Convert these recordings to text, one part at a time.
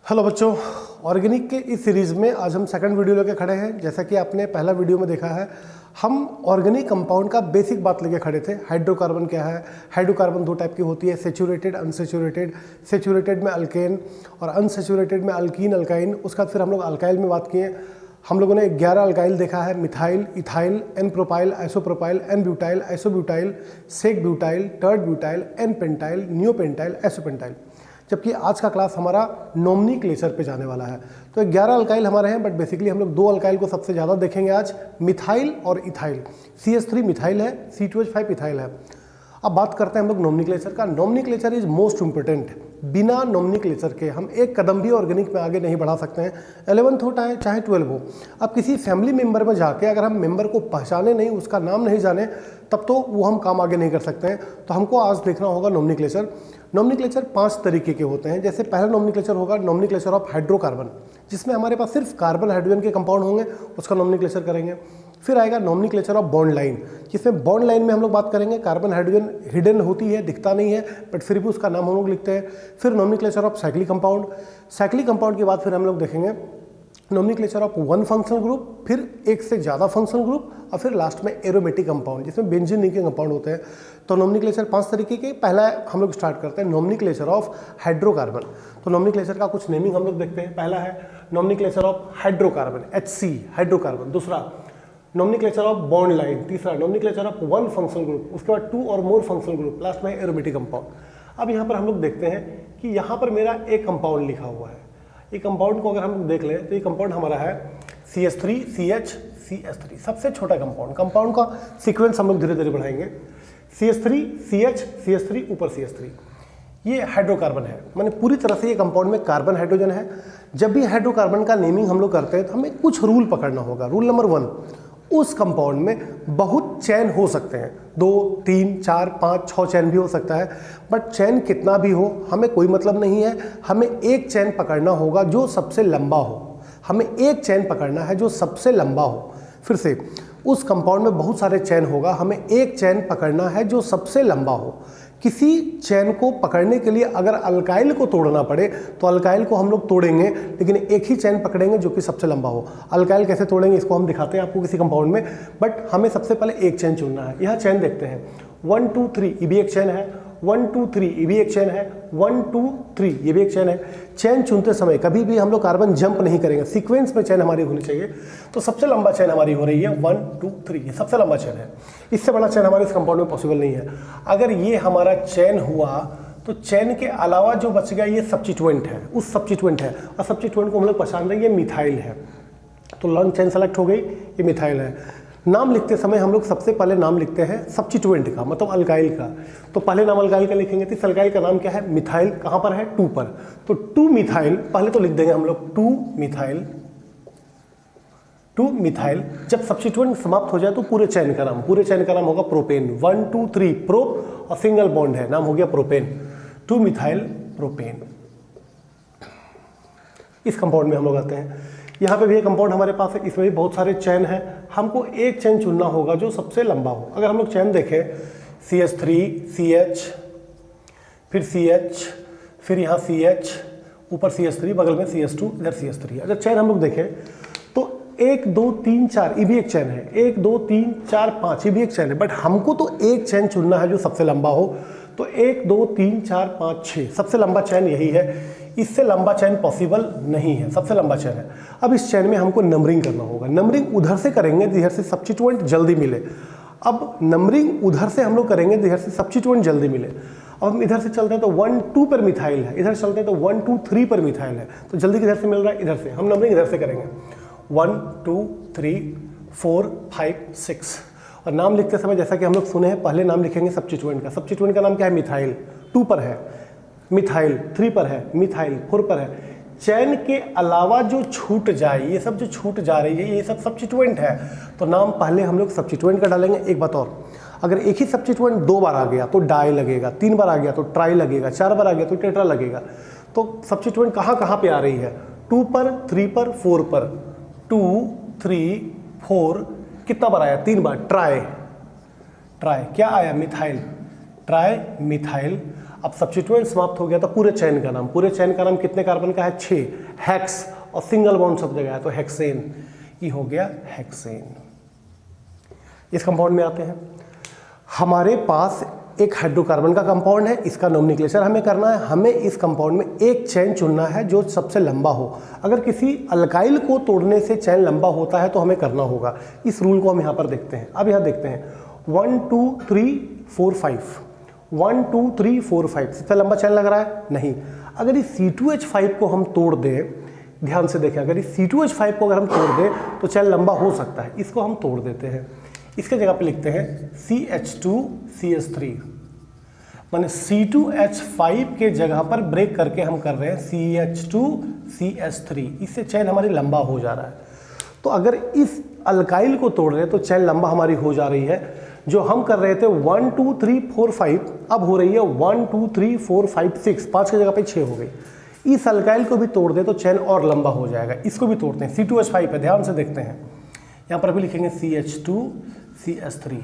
Hello बच्चों, organic के इस सीरीज़ में आज हम सेकंड वीडियो लेके खड़े हैं। जैसा कि आपने पहला वीडियो में देखा है, हम ऑर्गेनिक कंपाउंड का बेसिक बात लेके खड़े थे। हाइड्रोकार्बन क्या है, हाइड्रोकार्बन दो टाइप की होती है, सेचुरेटेड, अनसेचुरेटेड। सेचुरेटेड में अल्केन और अनसेचुरेटेड में अल्कीन, अल्काइन। उसके बाद फिर हम लोग अल्काइल में बात किए। हम लोगों ने 11 अल्काइल देखा है, methyl, ethyl, N propyl, isopropyl, N butyl, isobutyl, sec butyl, tert butyl, N pentyl, neopentyl, isopentyl. जबकि आज का क्लास हमारा नॉमनीक्लेचर पे जाने वाला है। तो 11 अल्काइल हमारे हैं, बट बेसिकली हम लोग दो अल्काइल को सबसे ज़्यादा देखेंगे आज, मिथाइल और इथाइल। CH3 मिथाइल है, C2H5 इथाइल है। अब बात करते हैं हम लोग नॉमनीक्लेचर का। नॉमनीक्लेचर इज मोस्ट इंपॉर्टेंट। बिना नॉमनीक्लेचर के हम एक कदम भी ऑर्गेनिक में आगे नहीं बढ़ा सकते हैं। 11th हो चाहे 12 हो। अब किसी फैमिली मेंबर में जाके अगर हम मेंबर को पहचाने नहीं, उसका नाम नहीं जाने, तब तो वो हम काम आगे नहीं कर सकते हैं। तो हमको आज देखना होगा नॉमनीक्लेचर। नॉमनीक्लेचर 5 तरीके के होते हैं। जैसे पहला नॉमनीक्लेचर होगा नॉमनीक्लेचर ऑफ हाइड्रोकार्बन, जिसमें हमारे पास सिर्फ कार्बन हाइड्रोजन के कंपाउंड होंगे, उसका नॉमनीक्लेचर करेंगे। फिर आएगा नॉमनीक्लेचर ऑफ बॉन्ड लाइन, जिसमें बॉन्ड लाइन में हम लोग बात करेंगे कार्बन हाइड्रोजन हिडन होती है, दिखता नहीं है, बट फिर भी उसका नाम हम लोग लिखते हैं। फिर nomenclature of cyclic compound. Cyclic compound के बाद फिर हम लोग देखेंगे nomenclature of one functional group, फिर एक से ज़्यादा फंक्शनल ग्रुप, और फिर लास्ट में एरोमेटिक कंपाउंड, जिसमें बेंजीन के कंपाउंड होते हैं। तो नॉमनीक्लेचर 5 तरीके के। पहला हम लोग स्टार्ट करते हैं नॉमनीक्लेचर ऑफ हाइड्रोकार्बन। तो नॉमनीक्लेचर का कुछ नेमिंग हम लोग देखते हैं। पहला है नॉमनीक्लेचर ऑफ हाइड्रोकार्बन, HC हाइड्रोकार्बन। दूसरा नॉमनीक्लेचर ऑफ बॉन्ड लाइन। तीसरा नॉमनीक्लेचर ऑफ वन फंक्शनल ग्रुप। उसके बाद 2 और मोर फंक्शनल ग्रुप। लास्ट में एरोमेटिक कंपाउंड। अब यहाँ पर हम लोग देखते हैं कि यहाँ पर मेरा एक कंपाउंड लिखा हुआ है। ये कंपाउंड को अगर हम देख लें तो ये कंपाउंड हमारा है CH3 CH CH3, सबसे छोटा कंपाउंड। कंपाउंड का सीक्वेंस हम लोग धीरे धीरे बढ़ाएंगे। CH3 CH CH3 ऊपर CH3। ये हाइड्रोकार्बन है, माने पूरी तरह से ये कंपाउंड में कार्बन हाइड्रोजन है। जब भी हाइड्रोकार्बन का नेमिंग हम लोग करते हैं तो हमें कुछ रूल पकड़ना होगा। रूल नंबर 1, उस कंपाउंड में बहुत चैन हो सकते हैं, 2 3 4 5 6 चैन भी हो सकता है, बट चैन कितना भी हो हमें कोई मतलब नहीं है। हमें एक चैन पकड़ना होगा जो सबसे लंबा हो। हमें एक चैन पकड़ना है जो सबसे लंबा हो। फिर से, उस कंपाउंड में बहुत सारे चैन होगा, हमें एक चैन पकड़ना है जो सबसे लंबा हो। किसी चैन को पकड़ने के लिए अगर अल्काइल को तोड़ना पड़े तो अल्काइल को हम लोग तोड़ेंगे, लेकिन एक ही चैन पकड़ेंगे जो कि सबसे लंबा हो। अल्काइल कैसे तोड़ेंगे इसको हम दिखाते हैं आपको किसी कंपाउंड में, बट हमें सबसे पहले एक चैन चुनना है। यह चैन देखते हैं 1 2 3, ये भी एक चैन है। 1 2 3, ये भी एक चैन है। 1 2 3, ये भी एक चैन है। चैन चुनते समय कभी भी हम लोग कार्बन जंप नहीं करेंगे, सीक्वेंस में चैन हमारी होनी चाहिए। तो सबसे लंबा चैन हमारी हो रही है 1 2 3, ये सबसे लंबा चैन है। इससे बड़ा चैन हमारे इस कंपाउंड में पॉसिबल नहीं है। अगर ये हमारा चैन हुआ तो चैन के अलावा जो बच गया ये सब्स्टिट्यूएंट है, उस सब्स्टिट्यूएंट है, और सब्स्टिट्यूएंट को हम लोग पहचान रहे हैं, ये मिथाइल है। तो लॉन्ग चैन सेलेक्ट हो गई, ये मिथाइल है। नाम लिखते समय हम लोग सबसे पहले नाम लिखते हैं सब्स्टिट्यूएंट का, मतलब अल्काइल का। तो पहले नाम अल्काइल का लिखेंगे, तो इस अल्काइल का नाम क्या है, मिथाइल। कहाँ पर है, 2 पर। तो 2 मिथाइल पहले तो लिख देंगे हम लोग, 2 मिथाइल। 2 मिथाइल। जब सब्स्टिट्यूएंट समाप्त हो जाए तो पूरे चैन का नाम होगा प्रोपेन। 1 2 3 प्रोप, और सिंगल बॉन्ड है, नाम हो गया प्रोपेन। 2 methyl propane. इस कंपाउंड में हम लोग आते हैं। यहाँ पे भी एक कंपाउंड हमारे पास है, इसमें भी बहुत सारे चैन हैं। हमको एक चैन चुनना होगा जो सबसे लंबा हो। अगर हम लोग चैन देखें CH3 CH, फिर CH, फिर यहाँ CH, ऊपर CH3, बगल में CH2, इधर CH3। अगर चैन हम लोग देखें तो 1 2 3 4, ये भी एक चैन है। 1 2 3 4 5, ये भी एक चैन है, बट हमको तो एक चैन चुनना है जो सबसे लंबा हो। तो 1 2 3 4 5 6, सबसे लंबा चैन यही है। इससे लंबा चैन पॉसिबल नहीं है, सबसे लंबा चैन है। अब इस चैन में हमको नंबरिंग करना होगा। नंबरिंग उधर से करेंगे जिधर से सब्स्टिट्यूएंट जल्दी मिले। अब नंबरिंग उधर से हम लोग करेंगे जिधर से सब्स्टिट्यूएंट जल्दी मिले। अब हम इधर से चलते हैं तो 1 2 पर मिथाइल है, इधर चलते हैं तो 1 2 3 पर मिथाइल है। तो जल्दी किधर से मिल रहा है, इधर से। हम नंबरिंग इधर से करेंगे 1 2 3 4 5 6। और नाम लिखते समय जैसा कि हम लोग सुने हैं, पहले नाम लिखेंगे सब्स्टिट्यूएंट का। सब्स्टिट्यूएंट का नाम क्या है, मिथाइल। 2 पर है मिथाइल, 3 पर है मिथाइल, 4 पर है। चैन के अलावा जो छूट जाए, ये सब जो छूट जा रही है, ये सब सब्स्टिट्यूएंट है। तो नाम पहले हम लोग सब्स्टिट्यूएंट का डालेंगे। एक बात और, अगर एक ही सब्स्टिट्यूएंट 2 बार आ गया तो डाई लगेगा, 3 बार आ गया तो ट्राई लगेगा, 4 बार आ गया तो टेट्रा लगेगा। तो सब्स्टिट्यूएंट कहाँ कहाँ पे आ रही है, 2 पर, 3 पर, 4 पर। 2 3 4, कितना बार आया, 3 बार। ट्राई, ट्राई क्या आया, मिथाइल, ट्राई मिथाइल। अब सब्स्टिट्यूएंट समाप्त हो गया तो पूरे चेन का नाम, पूरे चेन का नाम कितने कार्बन का है 6, हेक्स, और सिंगल बॉन्ड सब जगह है तो हेक्सेन, ये हो गया हेक्सेन। इस कंपाउंड में आते हैं, हमारे पास एक हाइड्रोकार्बन का कंपाउंड है, इसका नोमेनक्लेचर हमें करना है। हमें इस कंपाउंड में एक चेन चुनना है जो सबसे लंबा हो। अगर किसी अल्काइल को तोड़ने से चेन लंबा होता है तो हमें करना होगा। इस रूल को हम यहाँ पर देखते हैं। अब यहाँ देखते हैं 1 2 3 4 5, 1 2 3 4 5, सबसे लंबा चेन लग रहा है नहीं। अगर इस C2H5 को हम तोड़ दें, ध्यान से देखें, अगर इस C2H5 को अगर हम तोड़ दें तो चेन लंबा हो सकता है। इसको हम तोड़ देते हैं, इसके जगह पे लिखते हैं CH2CH3, माने C2H5 के जगह पर ब्रेक करके हम कर रहे हैं CH2CH3, इससे चेन हमारी लंबा हो जा रहा है। तो अगर इस अल्काइल को तोड़ रहे हैं तो चेन लंबा हमारी हो जा रही है। जो हम कर रहे थे 1 2 3 4 5, अब हो रही है 1 2 3 4 5 6, 5 की जगह पे 6 हो गई। इस अल्काइल को भी तोड़ दे तो चेन और लंबा हो जाएगा। इसको भी तोड़ते हैं, C2H5 पे ध्यान से देखते हैं, यहाँ पर भी लिखेंगे CH2CH3।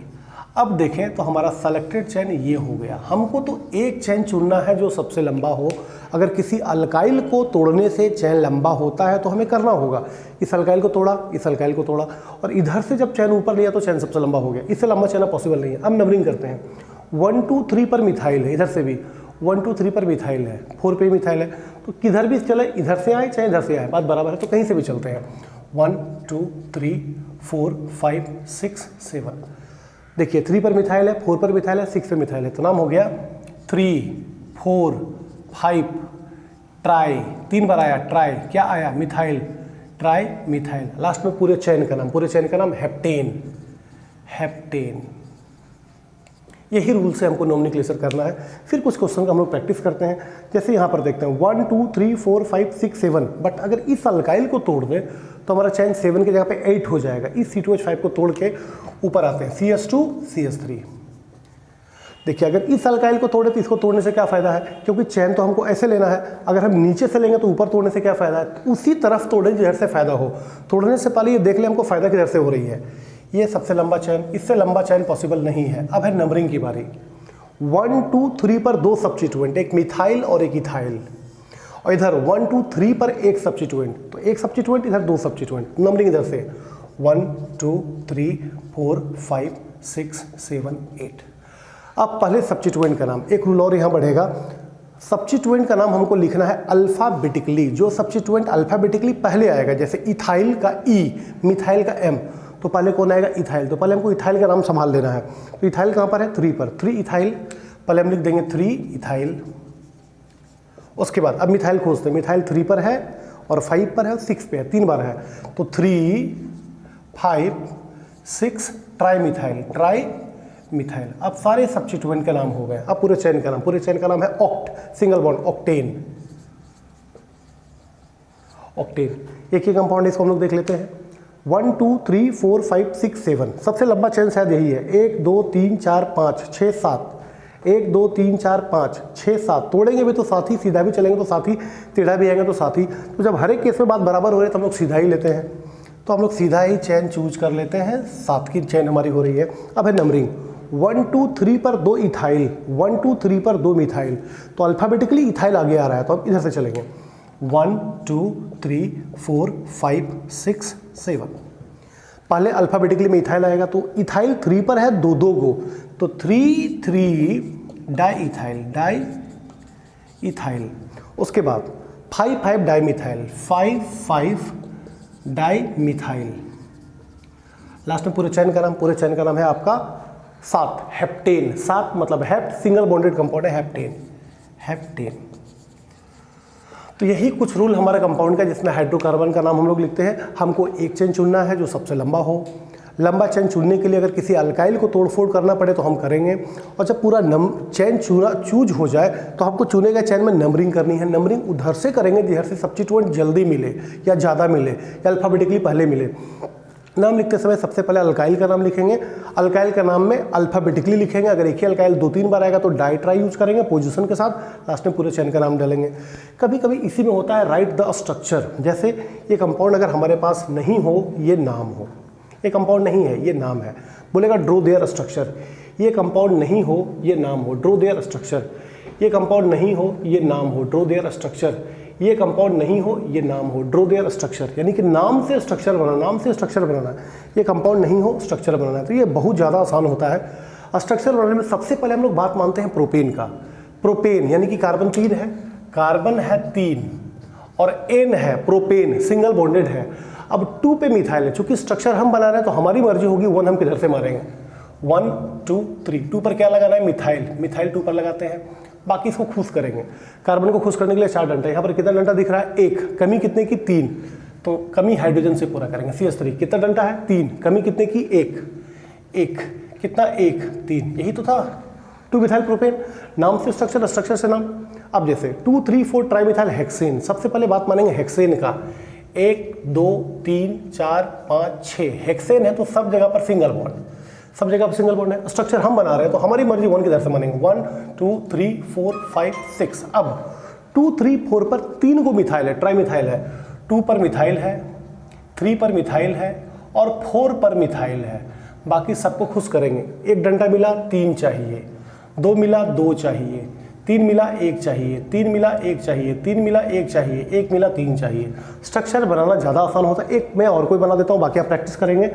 अब देखें तो हमारा सेलेक्टेड चेन ये हो गया। हमको तो एक चेन चुनना है जो सबसे लंबा हो। अगर किसी अल्काइल को तोड़ने से चेन लंबा होता है तो हमें करना होगा, इस अल्काइल को तोड़ा, इस अल्काइल को तोड़ा, और इधर से जब चेन ऊपर लिया तो चेन सबसे लंबा हो गया। इससे लंबा चेन पॉसिबल नहीं है। अब नंबरिंग करते हैं, 1 2 3 पर मिथाइल है, इधर से भी 1 2 3 पर मिथाइल है, 4 पे मिथाइल है, तो किधर भी चले, इधर से आए चाहे इधर से आए, बात बराबर है, तो कहीं से भी चलते हैं। 1 2 3 4 5 6 7, देखिए 3 पर मिथाइल है, 4 पर मिथाइल है, 6 पे मिथाइल है, तो नाम हो गया 3 4 5 ट्राई, 3 बार आया ट्राई, क्या आया मिथाइल, ट्राई मिथाइल। लास्ट में पूरे चेन का नाम, पूरे चेन का नाम हेप्टेन, हेप्टेन। यही रूल से हमको नोमेनक्लेचर करना है। फिर कुछ क्वेश्चन का हम लोग प्रैक्टिस करते हैं। जैसे यहाँ पर देखते हैं 1 2 3 4 5 6 7, बट अगर इस अल्काइल को तोड़ दें तो हमारा चेन 7 की जगह पे 8 हो जाएगा। इस C2H5 को तोड़ के ऊपर आते हैं CH2CH3। देखिए अगर इस अल्काइल को तोड़े तो इसको तोड़ने से क्या फ़ायदा है, क्योंकि चेन तो हमको ऐसे लेना है, अगर हम नीचे से लेंगे तो ऊपर तोड़ने से क्या फ़ायदा है, उसी तरफ तोड़े जिधर से फ़ायदा हो। तोड़ने से पहले ये देख ले हमको फ़ायदा किधर से हो रही है। ये सबसे लंबा चेन, इससे लंबा चेन पॉसिबल नहीं है। अब है नंबरिंग की बारी। 1 2 3 पर 2 सब्स्टिट्यूएंट, एक मिथाइल और एक इथाइल, और इधर 1 2 3 पर एक सब्स्टिट्यूएंट, तो एक सब्स्टिट्यूएंट, इधर 2 सब्स्टिट्यूएंट। नंबरिंग इधर से 1 2 3 4 5 6 7 8। अब पहले सब्स्टिट्यूएंट का नाम, एक रूल और यहाँ बढ़ेगा। सब्स्टिट्यूएंट का नाम हमको लिखना है अल्फ़ाबेटिकली। जो सब्स्टिट्यूएंट अल्फ़ाबेटिकली पहले आएगा, जैसे इथाइल का E, मिथाइल का M, तो पहले कौन आएगा इथाइल। तो पहले हमको इथाइल का नाम संभाल देना है। तो इथाइल कहाँ पर है 3 पर, 3 इथाइल, पहले हम लिख देंगे 3 इथाइल। उसके बाद अब मिथाइल खोजते हैं, मिथाइल 3 पर है और 5 पर है और 6 पे है, 3 बार है, तो 3 5 6 ट्राई मिथाइल, ट्राई मिथाइल। अब सारे सब्स्टिट्यूएंट के नाम हो गए। अब पूरे चेन का नाम, पूरे चेन का नाम है oct, single bond, octane, octane. एक ही कंपाउंड, इसको हम लोग देख लेते हैं। 1 2 3 4 5 6 7, सबसे लंबा चेन शायद यही है। 1 2 3 4 5 6 7, 1 2 3 4 5 6 7, तोड़ेंगे भी तो साथ ही, सीधा भी चलेंगे तो साथ ही, टेढ़ा भी आएंगे तो साथ ही। तो जब हर एक केस में बात बराबर हो रही है तो हम लोग सीधा ही लेते हैं, तो हम लोग सीधा ही चेन चूज कर लेते हैं, साथ की चेन हमारी हो रही है। अब है नंबरिंग, 1 2 3 पर 2 इथाइल, 1 2 3 पर 2 मिथाइल, तो अल्फ़ाबेटिकली इथाइल आगे आ रहा है, तो हम इधर से चलेंगे 1 2 3 4 5 6 7। पहले अल्फ़ाबेटिकली में इथाइल आएगा, तो इथाइल 3 पर है 2 2 गो, तो 3 3 डाई इथाइल, डाई इथाइल। उसके बाद 5 5 di methyl, 5 5 di methyl. Last में पूरे चैन का नाम, पूरे चैन का नाम है आपका 7, हेप्टेन। 7 मतलब हेप्ट, सिंगल बॉन्डेड कंपाउंड है हेप्टेन, हेप्टेन। तो यही कुछ रूल हमारे कंपाउंड का, जिसमें हाइड्रोकार्बन का नाम हम लोग लिखते हैं। हमको एक चेन चुनना है जो सबसे लंबा हो। लंबा चेन चुनने के लिए अगर किसी अल्काइल को तोड़फोड़ करना पड़े तो हम करेंगे, और जब पूरा चेन चूज हो जाए तो हमको चुने गए चेन में नंबरिंग करनी है। नंबरिंग उधर से करेंगे जिधर से सब्स्टिट्यूएंट जल्दी मिले या ज़्यादा मिले या अल्फ़ाबेटिकली पहले मिले। नाम लिखते समय सबसे पहले अल्काइल का नाम लिखेंगे। अल्काइल का नाम में अल्फ़ाबेटिकली लिखेंगे। अगर एक ही अल्काइल 2-3 बार आएगा तो डाई ट्राई यूज करेंगे पोजीशन के साथ। लास्ट में पूरे चेन का नाम डालेंगे। कभी कभी इसी में होता है राइट द स्ट्रक्चर, जैसे ये कंपाउंड अगर हमारे पास नहीं हो, ये नाम हो, ये कंपाउंड नहीं है, ये नाम है, बोलेगा ड्रो देयर स्ट्रक्चर। ये कंपाउंड नहीं हो, ये नाम हो, ड्रो देयर स्ट्रक्चर। ये कंपाउंड नहीं हो, ये नाम हो, ड्रॉ देयर स्ट्रक्चर। ये कंपाउंड नहीं हो, ये नाम हो, ड्रॉ देयर स्ट्रक्चर, यानी कि नाम से स्ट्रक्चर बनाना, नाम से स्ट्रक्चर बनाना। ये कंपाउंड नहीं हो, स्ट्रक्चर बनाना है। तो ये बहुत ज़्यादा आसान होता है। स्ट्रक्चर बनाने में सबसे पहले हम लोग बात मानते हैं प्रोपेन का। प्रोपेन यानी कि कार्बन 3 है, कार्बन है 3 और एन है, प्रोपेन सिंगल बॉन्डेड है। अब 2 पे मिथाइल है, चूंकि स्ट्रक्चर हम बना रहे हैं तो हमारी मर्जी होगी 1 हम किधर से मारेंगे, 1 2 3। 2 पर क्या लगाना है, मिथाइल, मिथाइल 2 पर लगाते हैं। बाकी इसको खुश करेंगे। कार्बन को खुश करने के लिए 4 डंडा, यहाँ पर कितना डंडा दिख रहा है, 1, कमी कितने की 3, तो कमी हाइड्रोजन से पूरा करेंगे। CH3 कितना डंडा है, 3, कमी कितने की 1 कितना 1 3, यही तो था 2 मिथाइल प्रोपेन। नाम से स्ट्रक्चर, स्ट्रक्चर से नाम। अब जैसे 2 3 4 ट्राई मिथाइल हेक्सेन, सबसे पहले बात मानेंगे हेक्सेन का। 1 2 3 4 5 6 हेक्सेन है तो सब जगह पर सिंगल बॉन्ड, सब जगह पर सिंगल बॉन्ड है। स्ट्रक्चर हम बना रहे हैं तो हमारी मर्जी 1 किधर से मानेंगे, 1 2 3 4 5 6। अब 2 3 4 पर 3 को मिथाइल है, ट्राई मिथाइल है। 2 पर मिथाइल है, 3 पर मिथाइल है और 4 पर मिथाइल है। बाकी सबको खुश करेंगे। 1 डंडा मिला 3 चाहिए, 2 मिला 2 चाहिए, 3 मिला 1 चाहिए, 3 मिला 1 चाहिए, 3 मिला 1 चाहिए, 1 मिला 3 चाहिए। स्ट्रक्चर बनाना ज़्यादा आसान होता है। एक मैं और कोई बना देता हूँ, बाकी आप प्रैक्टिस करेंगे।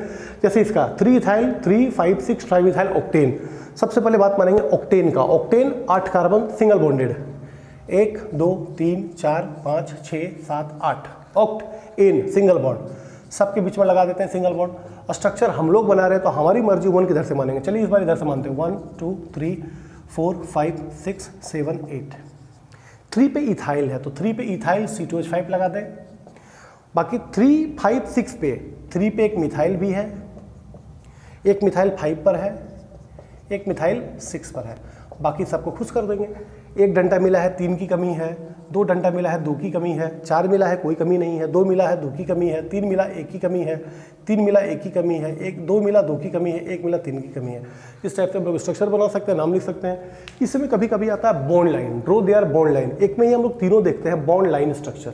जैसे इसका 3 इथाइल 3 5 6 ट्राइमिथाइल ऑक्टेन। सबसे पहले बात मानेंगे ऑक्टेन का। Octane 8 carbon single bonded, 1 2 3 4 5 6 7 8। Octane single bond, सबके बीच में लगा देते हैं सिंगल बॉन्ड। स्ट्रक्चर हम लोग बना रहे हैं तो हमारी मर्जी 1 किधर से मानेंगे। चलिए इस बार इधर से मानते हैं, 1 2 3 4 5 6 7 8। 3 पे इथाइल है तो 3 पे इथाइल C2H5 लगा दें। बाकी 3 5 6 पे 3 पे एक मिथाइल भी है, एक मिथाइल 5 पर है, एक मिथाइल 6 पर है। बाकी सबको खुश कर देंगे। 1 डंडा मिला है 3 की कमी है, 2 डंडा मिला है 2 की कमी है, 4 मिला है कोई कमी नहीं है, 2 मिला है 2 की कमी है, 3 मिला 1 की कमी है, 3 मिला 1 की कमी है, 2 मिला 2 की कमी है, 1 मिला 3 की कमी है। इस टाइप से हम लोग स्ट्रक्चर बना सकते हैं, नाम लिख सकते हैं। इसमें कभी कभी आता है bond line, draw there bond line. एक में ही हम लोग तीनों देखते हैं बॉन्ड लाइन स्ट्रक्चर।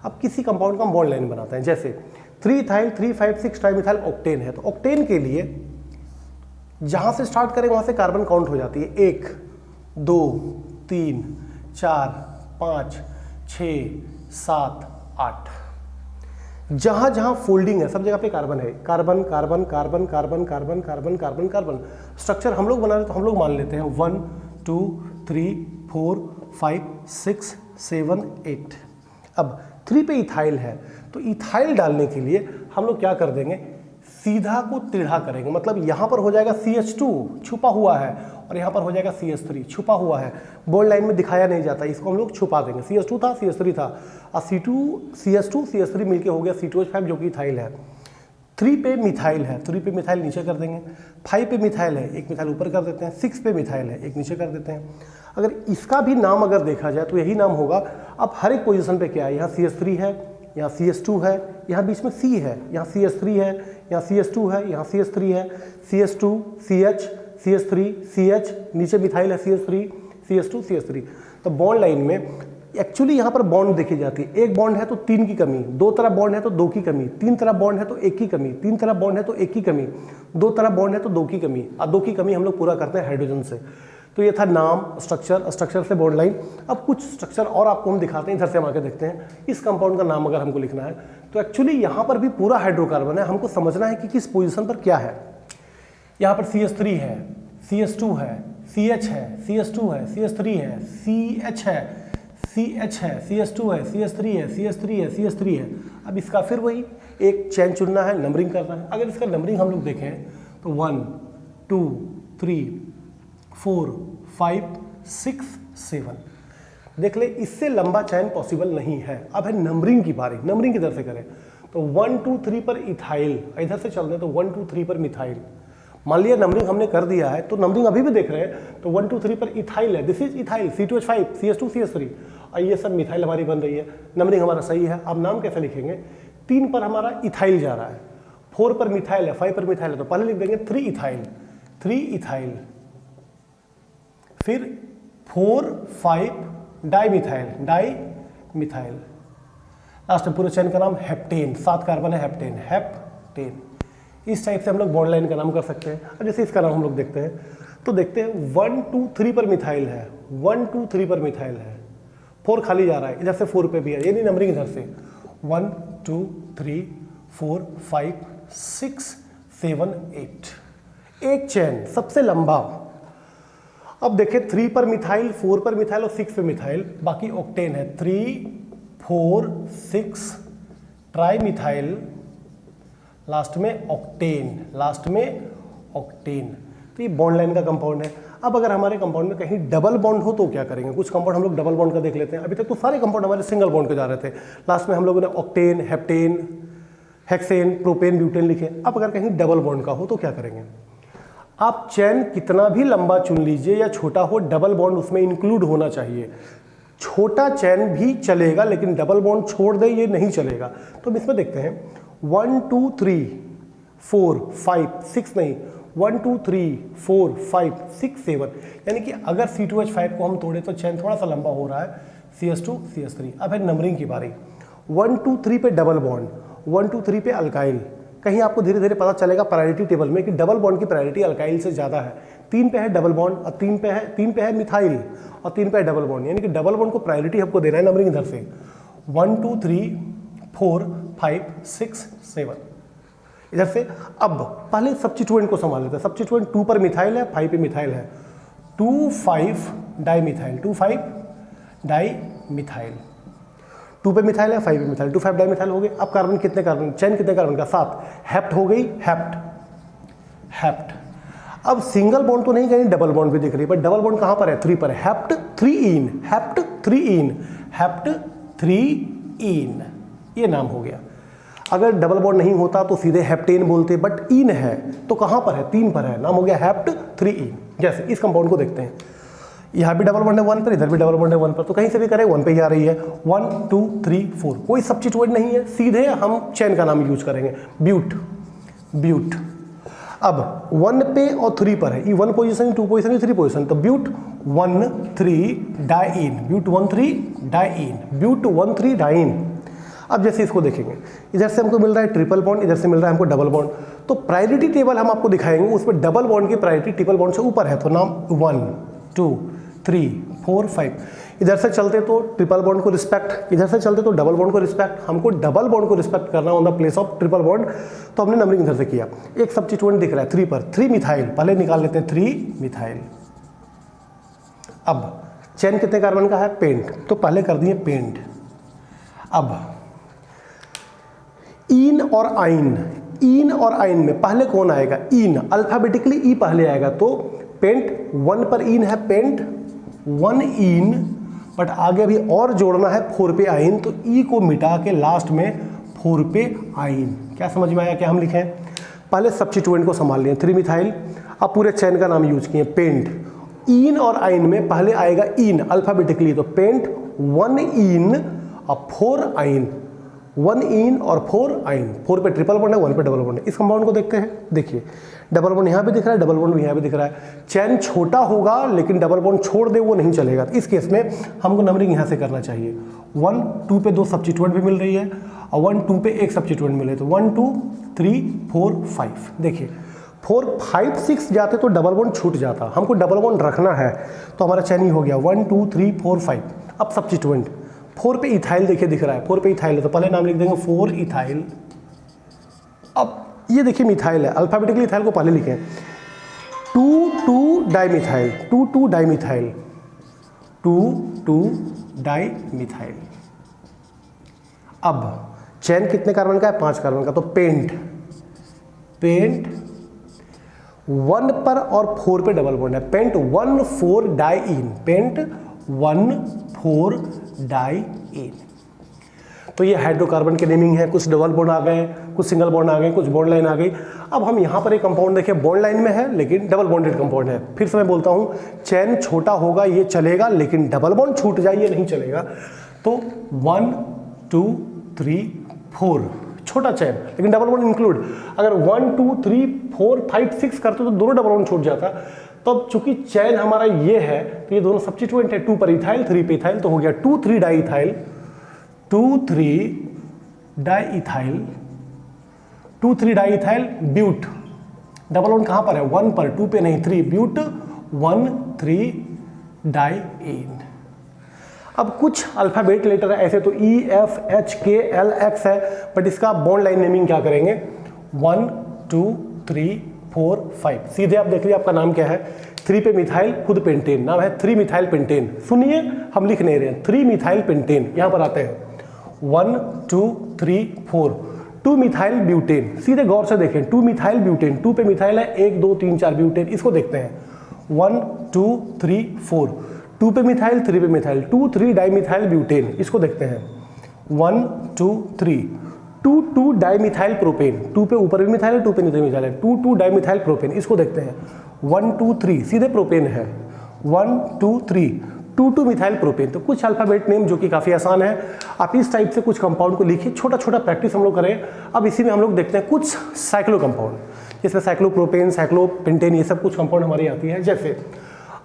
अब किसी कंपाउंड का हम बॉन्ड लाइन बनाते हैं। जैसे 3 इथाइल 3 5 6 ट्राइमिथाइल ऑक्टेन है तो ऑक्टेन के लिए जहां से स्टार्ट करें वहां से कार्बन काउंट हो जाती है। 1 2 3 4 5 6 7 8। जहां जहां फोल्डिंग है सब जगह पे कार्बन है, carbon carbon carbon carbon carbon carbon carbon carbon. Structure हम लोग बना रहे तो हम लोग मान लेते हैं 1 2 3 4 5 6 7 8। अब 3 पे इथाइल है तो इथाइल डालने के लिए हम लोग क्या कर देंगे, सीधा को टेढ़ा करेंगे। मतलब यहाँ पर हो जाएगा CH2 छुपा हुआ है और यहाँ पर हो जाएगा CH3 छुपा हुआ है। बॉन्ड लाइन में दिखाया नहीं जाता, इसको हम लोग छुपा देंगे। CH2 था CH3 था और CH2 CH3 मिलके हो गया C2H5 जो कि इथाइल है। 3 पे मिथाइल है, 3 पे मिथाइल नीचे कर देंगे। 5 पे मिथाइल है, एक मिथाइल ऊपर कर देते हैं। 6 पे मिथाइल है, एक नीचे कर देते हैं। अगर इसका भी नाम अगर देखा जाए तो यही नाम होगा। अब हर एक पोजीशन पे क्या है, यहाँ CH3 है, यहाँ CH2 है, यहाँ बीच में C है, यहाँ CH3 है, यहाँ CH2 है, यहाँ CH3 है, CH2 CH CH3 CH, नीचे मिथाइल है CH3 CH2 CH3। तो बॉन्ड लाइन में एक्चुअली यहाँ पर बॉन्ड देखी जाती है। एक बॉन्ड है तो 3 की कमी, 2 तरफ बॉन्ड है तो 2 की कमी, 3 तरफ बॉन्ड है तो 1 की कमी, 3 तरफ बॉन्ड है तो 1 की कमी, 2 तरफ बॉन्ड है तो 2 की कमी, और 2 की कमी हम लोग पूरा करते हैं हाइड्रोजन से। तो ये था नाम, स्ट्रक्चर, स्ट्रक्चर से बॉन्ड लाइन। अब कुछ स्ट्रक्चर और आपको हम दिखाते हैं, इधर से हम आके देखते हैं। इस कंपाउंड का नाम अगर हमको लिखना है तो एक्चुअली यहाँ पर भी पूरा हाइड्रोकार्बन है, हमको समझना है कि किस पोजीशन पर क्या है। यहाँ पर CH3 है, CH2 है, CH है, CH2 है, CH3 है, CH है, CH है, CH2 है, CH3 है, CH3 है, CH3 है। अब इसका फिर वही एक चेन चुनना है, नंबरिंग करना है। अगर इसका नंबरिंग हम लोग देखें तो 1 2 3 4 5 6 7। देख ले, इससे लंबा चैन पॉसिबल नहीं है। अब है नंबरिंग की बारी। नंबरिंग किधर से करें तो 1 2 3 पर इथाइल, इधर से चल रहे तो 1 2 3 पर मिथाइल। मान लिया नंबरिंग हमने कर दिया है तो नंबरिंग अभी भी देख रहे हैं तो 1 2 3 पर इथाइल है, this is ethyl C2H5 CH2 CH3 और ये सब मिथाइल हमारी बन रही है। नंबरिंग हमारा सही है। अब नाम कैसे लिखेंगे, 3 पर हमारा इथाइल जा रहा है, 4 पर मिथाइल है, 5 पर मिथाइल है तो पहले लिख देंगे 3 इथाइल, 3 इथाइल, फिर 4 5 डाई मिथाइल, लास्ट में पूरे चैन का नाम हेप्टेन, 7 कार्बन है, हेप्टेन। इस टाइप से हम लोग बॉन्ड लाइन का नाम कर सकते हैं। और जैसे इसका नाम हम लोग देखते हैं तो देखते हैं 1 2 3 पर मिथाइल है, 1 2 3 पर मिथाइल है, 4 खाली जा रहा है, इधर से 4 पे भी है, ये नहीं नंबरिंग इधर से 1 2 3 4 5 6 7 8, एक चेन सबसे लंबा। अब देखें 3 पर मिथाइल, 4 पर मिथाइल और 6 पे मिथाइल, बाकी ऑक्टेन है 3 4 6 ट्राई मिथाइल, लास्ट में ऑक्टेन, लास्ट में ऑक्टेन। तो ये बॉन्ड लाइन का कंपाउंड है। अब अगर हमारे कंपाउंड में कहीं डबल बॉन्ड हो तो क्या करेंगे? कुछ कंपाउंड हम लोग डबल बॉन्ड का देख लेते हैं। अभी तक तो सारे कंपाउंड हमारे सिंगल बॉन्ड के जा रहे थे, लास्ट में हम लोगों ने octane, heptane, hexane, propane, butane लिखे। अब अगर कहीं डबल बॉन्ड का हो तो क्या करेंगे? आप चैन कितना भी लंबा चुन लीजिए या छोटा हो, डबल बॉन्ड उसमें इंक्लूड होना चाहिए। छोटा चैन भी चलेगा लेकिन डबल बॉन्ड छोड़ दे ये नहीं चलेगा। तो हम इसमें देखते हैं 1 2 3 4 5 6 नहीं, 1 2 3 4 5 6 7, यानी कि अगर C2H5 को हम तोड़े तो चैन थोड़ा सा लंबा हो रहा है, CS2 CS3। अब है नंबरिंग की बारी। 1 2 3 पे डबल बॉन्ड, 1 2 3 पे अल्काइल। कहीं आपको धीरे धीरे पता चलेगा प्रायोरिटी टेबल में कि डबल बॉन्ड की प्रायोरिटी अल्काइल से ज़्यादा है। 3 पे है डबल बॉन्ड और 3 पे है मिथाइल और 3 पे है डबल बॉन्ड, यानी कि डबल बॉन्ड को प्रायोरिटी हमको देना है नंबरिंग इधर से 1 2 3 4 5 6 7 इधर से। अब पहले सब्स्टिट्यूएंट को संभाल लेते हैं। सब्स्टिट्यूएंट 2 पर मिथाइल है, 5 पे मिथाइल है, 2 5 डाई मिथाइल, 2 5 डाई मिथाइल, 2 पे मिथाइल है, 5 पे मिथाइल, 2 5 डाई मिथाइल हो गए। अब कार्बन कितने कार्बन, चैन कितने कार्बन का? 7, हेप्ट हो गई, हेप्ट। अब सिंगल बॉन्ड तो नहीं, कहीं डबल बॉन्ड भी दिख रही है, बट डबल बॉन्ड कहां पर है? 3 पर है, हेप्ट 3 इन, ये नाम हो गया। अगर डबल बॉन्ड नहीं होता तो सीधे हेप्टेन बोलते, बट इन है तो कहां पर है? 3 पर है, नाम हो गया हेप्ट 3 इन। जैसे इस कंपाउंड को देखते हैं, यहाँ भी डबल बॉन्ड है 1 पर, इधर भी डबल बॉन्ड है 1 पर, तो कहीं से भी करें 1 पे ही आ रही है। 1 2 3 4, कोई सब्स्टिट्यूएंट नहीं है, सीधे हम चैन का नाम यूज करेंगे, ब्यूट। अब 1 पे और 3 पर है, ये 1 पोजीशन, 2 पोजीशन, 3 पोजीशन, तो but 1 3 diene, but 1 3 diene, but 1 3 diene. अब जैसे इसको देखेंगे, इधर से हमको मिल रहा है ट्रिपल बॉन्ड, इधर से मिल रहा है हमको डबल बॉन्ड, तो प्रायोरिटी टेबल हम आपको दिखाएंगे, उसमें डबल बॉन्ड की प्रायोरिटी ट्रिपल बॉन्ड से ऊपर है, तो नाम 1 2 3 4 5। इधर से चलते तो ट्रिपल बॉन्ड को रिस्पेक्ट, इधर से चलते तो डबल बॉन्ड को रिस्पेक्ट। हमको डबल बॉन्ड को रिस्पेक्ट करना on the place of triple bond, तो हमने नंबरिंग इधर से किया। एक सब्स्टिट्यूएंट दिख रहा है 3 पर, 3 मिथाइल, पहले निकाल लेते हैं 3 मिथाइल। अब चैन कितने कार्बन का है? पेंट, तो पहले कर दिए पेंट। अब इन और आइन में पहले कौन आएगा? इन, अल्फाबेटिकली ई पहले आएगा, तो पेंट 1 पर इन है, पेंट 1 इन, बट आगे अभी और जोड़ना है 4 पे आइन, तो ई को मिटा के लास्ट में 4 पे आइन। क्या समझ में आया क्या हम लिखें? पहले सब्स्टिट्यूएंट को संभाल लिए 3 मिथाइल, अब पूरे चैन का नाम यूज किए पेंट। इन और आइन में पहले आएगा इन अल्फाबेटिकली, तो पेंट 1 इन और 4 आइन, 1 इन और 4 आइन। 4 पे ट्रिपल बॉन्ड है, 1 पे डबल बॉन्ड है। इस कंपाउंड को देखते हैं, देखिए डबल बॉन्ड यहाँ पे दिख रहा है, डबल बॉन्ड भी यहाँ पे दिख रहा है। चैन छोटा होगा लेकिन डबल बॉन्ड छोड़ दे वो नहीं चलेगा। इस केस में हमको नंबरिंग यहाँ से करना चाहिए। 1 2 पे 2 सब्स्टिट्यूएंट भी मिल रही है और 1 2 पे एक सब्स्टिट्यूएंट मिले, तो 1 2 3 4 5। देखिए 4 5 6 जाते तो डबल बॉन्ड छूट जाता, हमको डबल बॉन्ड रखना है, तो हमारा चैन ही हो गया 1 2 3 4 5। अब सब्स्टिट्यूएंट 4 पे इथाइल देखिए दिख रहा है, 4 पे इथाइल है, तो पहले नाम लिख देंगे 4 इथाइल। अब ये देखिए मिथाइल है, अल्फाबेटिकली इथाइल को पहले लिखें, 2 डाइमिथाइल, 2 डाइमिथाइल, 2 डाइमिथाइल। अब चैन कितने कार्बन का है? 5 कार्बन का, तो पेंट 1 पर और 4 पे डबल बॉन्ड है, पेंट 1 4 डाइइन, पेंट 1 4 डाइइन। तो ये हाइड्रोकार्बन के नेमिंग है, कुछ डबल बॉन्ड आ गए, कुछ सिंगल बॉन्ड आ गए, कुछ बॉन्ड लाइन आ गई। अब हम यहाँ पर एक कंपाउंड देखिए, बॉन्ड लाइन में है लेकिन डबल बॉन्डेड कंपाउंड है। फिर से मैं बोलता हूँ, चैन छोटा होगा ये चलेगा, लेकिन डबल बॉन्ड छूट जाए ये नहीं चलेगा। तो 1 2 3 4 छोटा चैन लेकिन डबल बॉन्ड इंक्लूड। अगर 1 2 3 4 5 6 करते तो दोनों डबल बॉन्ड छूट जाता। तो अब चूंकि चैन हमारा ये है तो ये दोनों सब्स्टिट्यूएंट है, 2 पर इथाइल 3 पे इथाइल, तो हो गया 2 3 diethyl, 2 3 diethyl, 2 3 diethyl but. Double bond कहां पर है? 1 पर, 2 पे नहीं, 3, ब्यूट 1,3 डाइईन। अब कुछ अल्फ़ाबेट लेटर है ऐसे तो E, F, H, K, L, X है, बट इसका बॉन्ड लाइन नेमिंग क्या करेंगे 1, 2, 3, 4, 5। सीधे आप देख लीजिए आपका नाम क्या है, 3 पे मिथाइल, खुद पेंटेन, नाम है 3 मिथाइल पेंटेन। सुनिए हम लिख नहीं रहे हैं, 3 मिथाइल पेंटेन। यहाँ पर आते हैं 1, 2, 3, 4, 2 मिथाइल ब्यूटेन। सीधे गौर से देखें 2 मिथाइल ब्यूटेन, 2 पे मिथाइल है, 1, 2, 3, 4 ब्यूटेन। इसको देखते हैं 1, 2, 3, 4, 2 पे मिथाइल, 3 पे मिथाइल, 2, 3 डाइमिथाइल ब्यूटेन। इसको देखते हैं 1, 2, 3, 2, 2 डाइमिथाइल प्रोपेन। 2 पे ऊपर भी मिथाइल है, 2 पे नीचे मिथाइल है, 2, 2 डाइमिथाइल प्रोपेन। इसको देखते हैं 1, 2, 3, सीधे प्रोपेन है 1, 2, 3, 2, 2 मिथाइल प्रोपेन। तो कुछ अल्फाबेट नेम जो कि काफ़ी आसान है, आप इस टाइप से कुछ कंपाउंड को लिखिए, छोटा छोटा प्रैक्टिस हम लोग करें। अब इसी में हम लोग देखते हैं कुछ साइक्लो कंपाउंड, जिसमें साइक्लोप्रोपेन, साइक्लोपेंटेन, ये सब कुछ कंपाउंड हमारी आती है। जैसे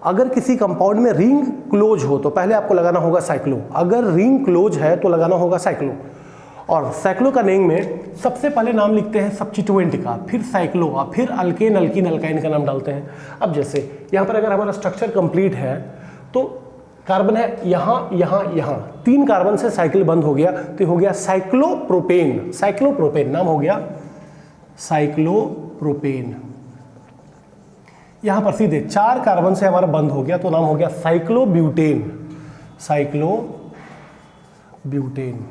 अगर किसी कंपाउंड में रिंग क्लोज हो तो पहले आपको लगाना होगा साइक्लो, अगर रिंग क्लोज है तो लगाना होगा साइक्लो। और साइक्लो का नेम में सबसे पहले नाम लिखते हैं सब्स्टिट्यूएंट का, फिर साइक्लो और फिर अल्केन, अल्कीन, अल्काइन का नाम डालते हैं। अब जैसे यहाँ पर अगर हमारा स्ट्रक्चर कंप्लीट है तो कार्बन है यहाँ, यहाँ, यहाँ, 3 कार्बन से साइकिल बंद हो गया तो हो गया साइक्लोप्रोपेन। साइक्लोप्रोपेन नाम हो गया साइक्लोप्रोपेन। यहाँ पर सीधे 4 कार्बन से हमारा बंद हो गया तो नाम हो गया साइक्लोब्यूटेन। साइक्लोब्यूटेन।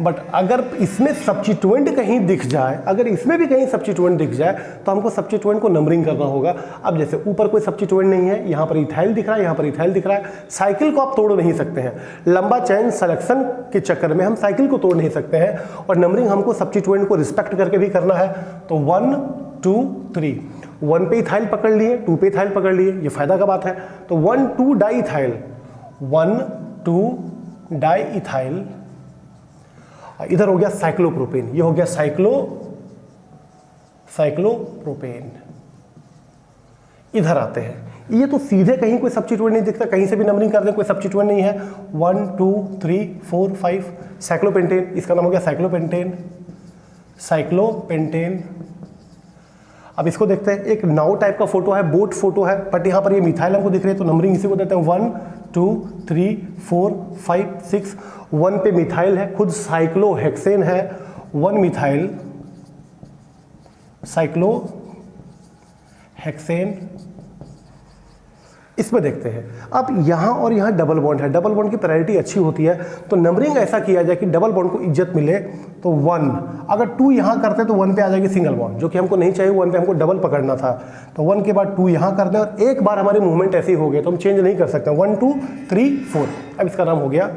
बट अगर इसमें सब्स्टिट्यूएंट कहीं दिख जाए, अगर इसमें भी कहीं सब्स्टिट्यूएंट दिख जाए तो हमको सब्स्टिट्यूएंट को नंबरिंग करना होगा। अब जैसे ऊपर कोई सब्स्टिट्यूएंट नहीं है, यहाँ पर इथाइल दिख रहा है, यहाँ पर इथाइल दिख रहा है, साइकिल को आप तोड़ नहीं सकते हैं। लंबा चेन सिलेक्शन के चक्कर में हम साइकिल को तोड़ नहीं सकते हैं, और नंबरिंग हमको सब्स्टिट्यूएंट को रिस्पेक्ट करके भी करना है। तो 1, 2, 3, 1 पे इथाइल पकड़ लिए, 2 पे इथाइल पकड़ लिए, ये फायदा का बात है। तो 1, 2 डाई इथाइल, 1, 2 डाई इथाइल, इधर हो गया साइक्लोप्रोपेन, ये हो गया साइक्लोप्रोपेन। इधर आते हैं, ये तो सीधे कहीं कोई सब्स्टिट्यूएंट नहीं दिखता, कहीं से भी नंबरिंग कर दें कोई सब्स्टिट्यूएंट नहीं है। 1, 2, 3, 4, 5 साइक्लोपेंटेन, इसका नाम हो गया साइक्लोपेंटेन। साइक्लोपेंटेन। अब इसको देखते हैं, एक नाव टाइप का फोटो है, बोट फोटो है, बट यहाँ पर ये मिथाइल हमको दिख रही है तो नंबरिंग इसी को देते हैं 1, 2, 3, 4, 5, 6। 1 पे मिथाइल है, खुद साइक्लोहेक्सेन है, 1 मिथाइल साइक्लोहेक्सेन। इसमें देखते हैं, अब यहाँ और यहाँ डबल बॉन्ड है, डबल बॉन्ड की प्रायोरिटी अच्छी होती है तो नंबरिंग ऐसा किया जाए कि डबल बॉन्ड को इज्जत मिले। तो 1, अगर 2 यहाँ करते तो 1 पे आ जाएगी सिंगल बॉन्ड, जो कि हमको नहीं चाहिए, 1 पे हमको डबल पकड़ना था। तो 1 के बाद 2 यहाँ कर दें, और एक बार हमारे मूवमेंट ऐसे ही हो गए तो हम चेंज नहीं कर सकते। 1, 2, 3, 4। अब इसका नाम हो गया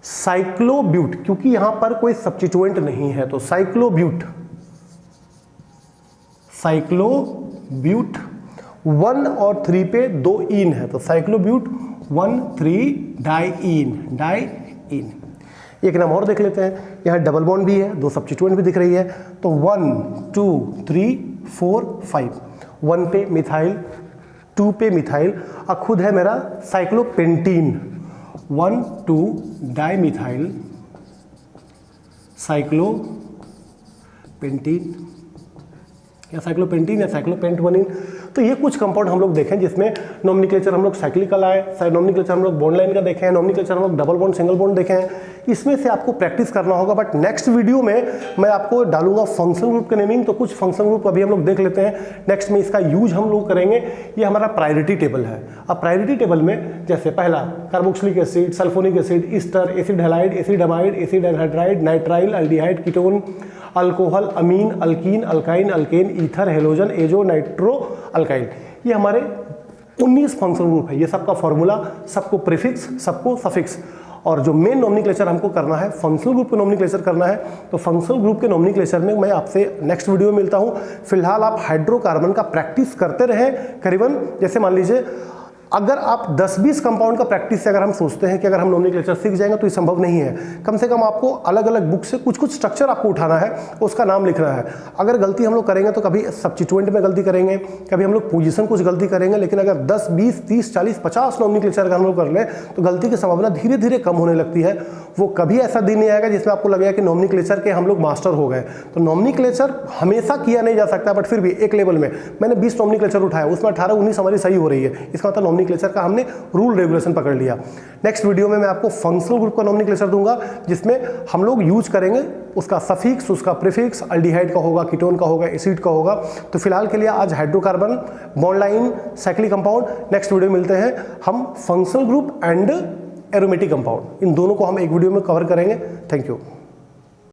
साइक्लोब्यूट, क्योंकि यहाँ पर कोई सब्स्टिट्यूएंट नहीं है तो साइक्लोब्यूट। साइक्लोब्यूट 1 और 3 पे 2 ईन है तो साइक्लोब्यूट 1, 3 डाइईन, डाइईन। एक नाम और देख लेते हैं, यहाँ डबल बॉन्ड भी है, 2 सब्स्टिट्यूएंट भी दिख रही है। तो 1, 2, 3, 4, 5, 1 पे मिथाइल, 2 पे मिथाइल, और खुद है मेरा साइक्लोपेंटीन, 1, 2 डाइमिथाइल साइक्लोपेंटीन, या साइक्लोपेंटीन या साइक्लोपेंटवनिन। तो ये कुछ कंपाउंड हम लोग देखें जिसमें नॉमिनक्लेचर हम लोग साइक्लिकल आए, नॉमिनक्लेचर हम लोग बॉन्ड लाइन का देखें, नॉमिनक्लेचर हम लोग डबल बॉन्ड, सिंगल बॉन्ड देखें हैं। इसमें से आपको प्रैक्टिस करना होगा, बट नेक्स्ट वीडियो में मैं आपको डालूंगा फंक्शनल ग्रुप के नेमिंग। तो कुछ फंक्शनल ग्रुप अभी हम लोग देख लेते हैं, नेक्स्ट में इसका यूज हम लोग करेंगे। ये हमारा प्रायोरिटी टेबल है। अब प्रायोरिटी टेबल में जैसे पहला carboxylic acid, sulphonic acid, ester, acid halide, acid amide, acid anhydride, nitrile, aldehyde, ketone, alcohol, amine, alkene, alkyne, alkane, ether, halogen, azo, nitro, alkyl. ये हमारे 19 फंक्शनल ग्रुप है। ये सबका फॉर्मूला, सबको प्रीफिक्स, सबको सफिक्स, और जो मेन नॉमिनक्लेचर हमको करना है, फंक्शनल ग्रुप के नॉमिनक्लेचर करना है। तो फंक्शनल ग्रुप के नॉमिनक्लेचर में मैं आपसे नेक्स्ट वीडियो में मिलता हूँ। फिलहाल आप हाइड्रोकार्बन का प्रैक्टिस करते रहें, करीबन जैसे मान लीजिए अगर आप 10-20 कंपाउंड का प्रैक्टिस से अगर हम सोचते हैं कि अगर हम नोमेनक्लेचर सीख जाएंगे तो ये संभव नहीं है। कम से कम आपको अलग अलग बुक से कुछ कुछ स्ट्रक्चर आपको उठाना है, उसका नाम लिखना है। अगर गलती हम लोग करेंगे तो कभी सब्स्टिट्यूएंट में गलती करेंगे, कभी हम लोग पोजीशन कुछ गलती करेंगे, लेकिन अगर 10, 20, 30, 40, 50 नोमेनक्लेचर अगर हम लोग कर लें तो गलती की संभावना धीरे धीरे कम होने लगती है। वो कभी ऐसा दिन नहीं आएगा जिसमें आपको लगेगा कि नोमेनक्लेचर के हम लोग मास्टर हो गए। तो नोमेनक्लेचर हमेशा किया नहीं जा सकता, बट फिर भी एक लेवल में मैंने 20 नोमेनक्लेचर उठाया, उसमें 18-19 हमारी सही हो रही है, इसका मतलब नोमेनक्लेचर का हमने रूल रेगुलेशन पकड़ लिया। नेक्स्ट वीडियो में मैं आपको फंक्शनल ग्रुप का नोमेनक्लेचर दूंगा, जिसमें हम लोग यूज करेंगे उसका सफिक्स, उसका प्रीफिक्स, अल्डिहाइड का होगा, कीटोन का होगा, एसिड का होगा। तो फिलहाल के लिए आज hydrocarbon, bond line, cyclic compound. Next video में मिलते हैं हम functional group and aromatic compound, इन दोनों को हम एक वीडियो में कवर करेंगे। Thank you.